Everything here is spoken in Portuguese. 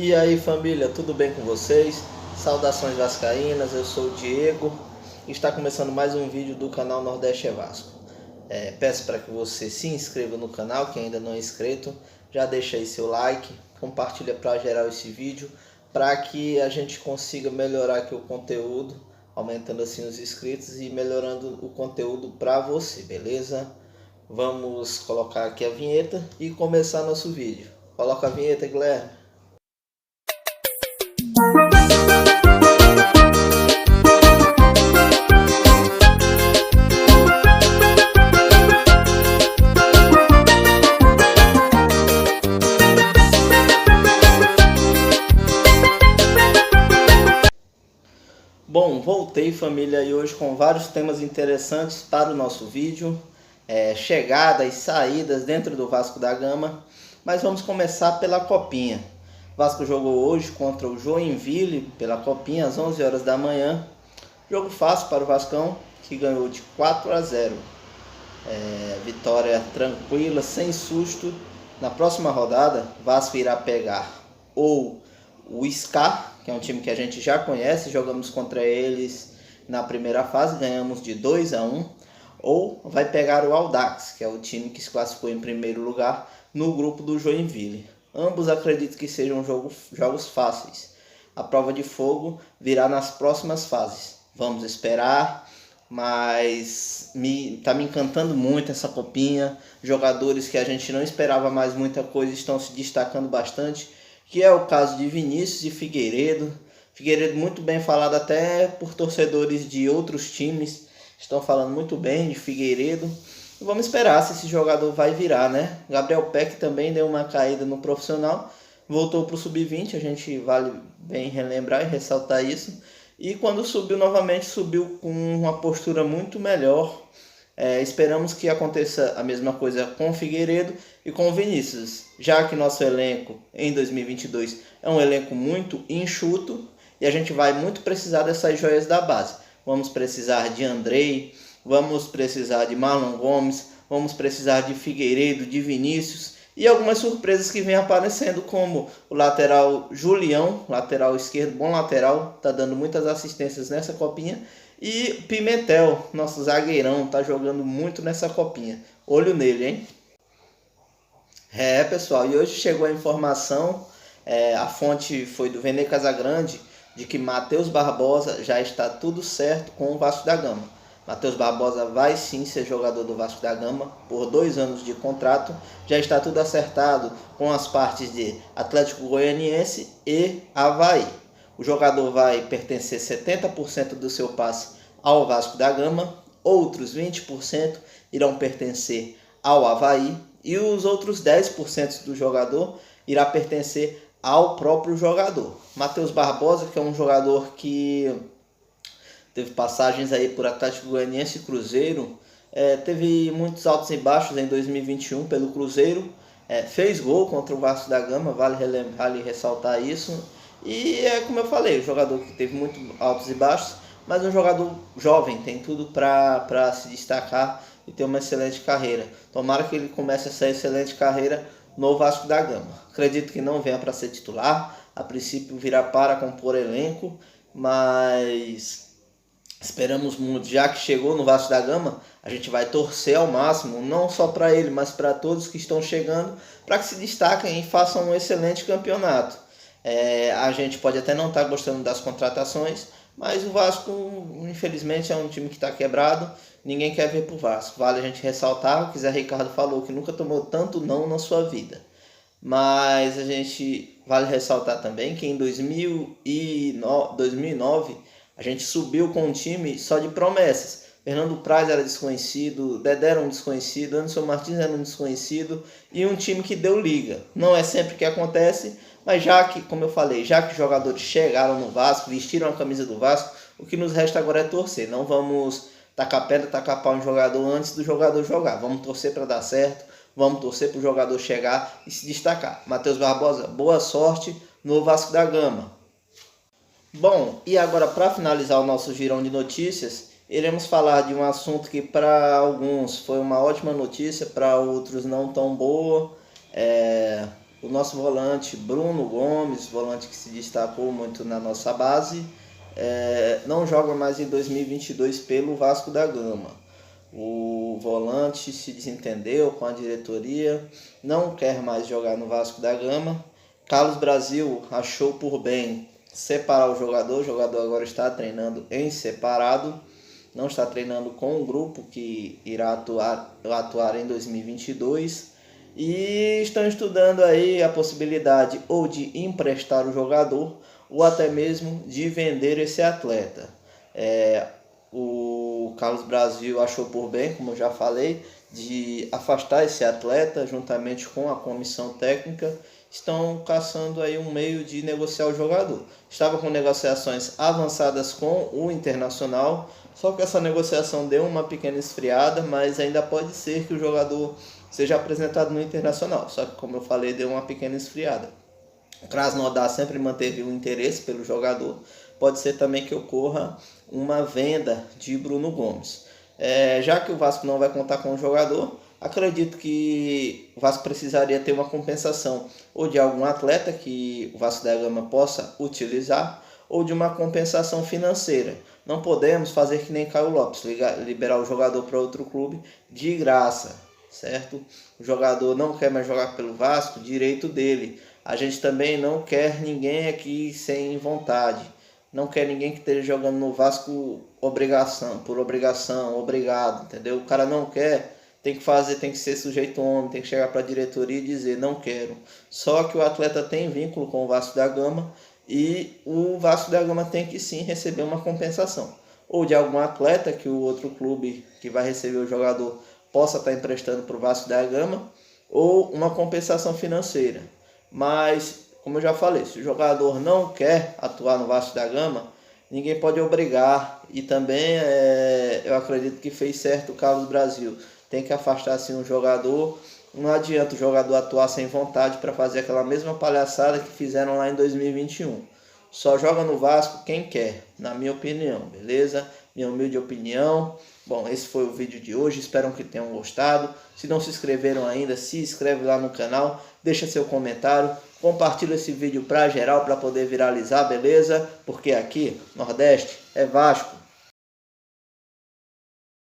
E aí família, tudo bem com vocês? Saudações vascaínas, eu sou o Diego e está começando mais um vídeo do canal Nordeste é Vasco. Peço para que você se inscreva no canal, que ainda não é inscrito, já deixa aí seu like, compartilha para geral esse vídeo, para que a gente consiga melhorar aqui o conteúdo, aumentando assim os inscritos e melhorando o conteúdo para você, beleza? Vamos colocar aqui a vinheta e começar nosso vídeo. Coloca a vinheta, Guilherme. Bom, voltei família e hoje com vários temas interessantes para o nosso vídeo, chegadas e saídas dentro do Vasco da Gama, mas vamos começar pela Copinha. O Vasco jogou hoje contra o Joinville pela Copinha às 11 horas da manhã, jogo fácil para o Vascão, que ganhou de 4-0, vitória tranquila, sem susto. Na próxima rodada, Vasco irá pegar ou o Scar, que é um time que a gente já conhece, jogamos contra eles na primeira fase, ganhamos de 2-1, ou vai pegar o Audax, que é o time que se classificou em primeiro lugar no grupo do Joinville. Ambos acredito que sejam jogos fáceis. A prova de fogo virá nas próximas fases. Vamos esperar, mas tá me encantando muito essa copinha. Jogadores que a gente não esperava mais muita coisa estão se destacando bastante, que é o caso de Vinícius e Figueiredo. Figueiredo muito bem falado até por torcedores de outros times, estão falando muito bem de Figueiredo. E vamos esperar se esse jogador vai virar, né? Gabriel Peck também deu uma caída no profissional, voltou para o sub-20, a gente vale bem relembrar e ressaltar isso. E quando subiu novamente, subiu com uma postura muito melhor. Esperamos que aconteça a mesma coisa com o Figueiredo e com o Vinícius, já que nosso elenco em 2022 é um elenco muito enxuto e a gente vai muito precisar dessas joias da base. Vamos precisar de Andrei, vamos precisar de Marlon Gomes, vamos precisar de Figueiredo, de Vinícius e algumas surpresas que vêm aparecendo, como o lateral Julião, lateral esquerdo, bom lateral, está dando muitas assistências nessa copinha. E Pimentel, nosso zagueirão, tá jogando muito nessa copinha. Olho nele, hein? Pessoal, e hoje chegou a informação, a fonte foi do Vene Casagrande, de que Matheus Barbosa já está tudo certo com o Vasco da Gama. Matheus Barbosa vai sim ser jogador do Vasco da Gama por 2 anos de contrato. Já está tudo acertado com as partes de Atlético Goianiense e Avaí. O jogador vai pertencer 70% do seu passe ao Vasco da Gama, outros 20% irão pertencer ao Avaí e os outros 10% do jogador irá pertencer ao próprio jogador. Matheus Barbosa, que é um jogador que teve passagens aí por Atlético Goianiense e Cruzeiro, teve muitos altos e baixos em 2021 pelo Cruzeiro, fez gol contra o Vasco da Gama, vale ressaltar isso. E como eu falei, um jogador que teve muito altos e baixos, mas um jogador jovem, tem tudo para se destacar e ter uma excelente carreira. Tomara que ele comece essa excelente carreira no Vasco da Gama. Acredito que não venha para ser titular, a princípio virá para compor elenco, mas esperamos muito, já que chegou no Vasco da Gama, a gente vai torcer ao máximo, não só para ele, mas para todos que estão chegando, para que se destaquem e façam um excelente campeonato. A gente pode até não estar gostando das contratações, mas o Vasco, infelizmente, é um time que está quebrado, ninguém quer ver pro Vasco. Vale a gente ressaltar, o Zé Ricardo falou que nunca tomou tanto não na sua vida. Mas a gente vale ressaltar também que em 2009 a gente subiu com um time só de promessas. Fernando Praz era desconhecido, Dedé era um desconhecido, Anderson Martins era um desconhecido e um time que deu liga. Não é sempre que acontece, mas já que, como eu falei, já que jogadores chegaram no Vasco, vestiram a camisa do Vasco, o que nos resta agora é torcer. Não vamos tacar pedra, tacar pau em jogador antes do jogador jogar. Vamos torcer para dar certo, vamos torcer para o jogador chegar e se destacar. Matheus Barbosa, boa sorte no Vasco da Gama. Bom, e agora para finalizar o nosso girão de notícias, iremos falar de um assunto que para alguns foi uma ótima notícia, para outros não tão boa. o nosso volante Bruno Gomes, volante que se destacou muito na nossa base, não joga mais em 2022 pelo Vasco da Gama. O volante se desentendeu com a diretoria, não quer mais jogar no Vasco da Gama. Carlos Brasil achou por bem separar o jogador agora está treinando em separado, não está treinando com um grupo que irá atuar em 2022 e estão estudando aí a possibilidade ou de emprestar o jogador ou até mesmo de vender esse atleta. O Carlos Brasil achou por bem, como eu já falei, de afastar esse atleta juntamente com a comissão técnica. Estão caçando aí um meio de negociar o jogador. Estava com negociações avançadas com o Internacional, só que essa negociação deu uma pequena esfriada, mas ainda pode ser que o jogador seja apresentado no Internacional. Só que, como eu falei, deu uma pequena esfriada. O Krasnodar sempre manteve o interesse pelo jogador. Pode ser também que ocorra uma venda de Bruno Gomes. Já que o Vasco não vai contar com o jogador, acredito que o Vasco precisaria ter uma compensação ou de algum atleta que o Vasco da Gama possa utilizar ou de uma compensação financeira. Não podemos fazer que nem Caio Lopes, liberar o jogador para outro clube de graça, certo? O jogador não quer mais jogar pelo Vasco, direito dele. A gente também não quer ninguém aqui sem vontade. Não quer ninguém que esteja jogando no Vasco por obrigação, obrigado, entendeu? O cara não quer, tem que fazer, tem que ser sujeito homem, tem que chegar para a diretoria e dizer, não quero. Só que o atleta tem vínculo com o Vasco da Gama e o Vasco da Gama tem que sim receber uma compensação. Ou de algum atleta que o outro clube que vai receber o jogador possa estar emprestando para o Vasco da Gama, ou uma compensação financeira. Mas, como eu já falei, se o jogador não quer atuar no Vasco da Gama, ninguém pode obrigar. E também eu acredito que fez certo o Carlos Brasil. Tem que afastar assim um jogador. Não adianta o jogador atuar sem vontade para fazer aquela mesma palhaçada que fizeram lá em 2021. Só joga no Vasco quem quer, na minha opinião, beleza? Minha humilde opinião. Bom, esse foi o vídeo de hoje, espero que tenham gostado. Se não se inscreveram ainda, se inscreve lá no canal, deixa seu comentário, compartilha esse vídeo para geral para poder viralizar, beleza? Porque aqui, Nordeste, é Vasco.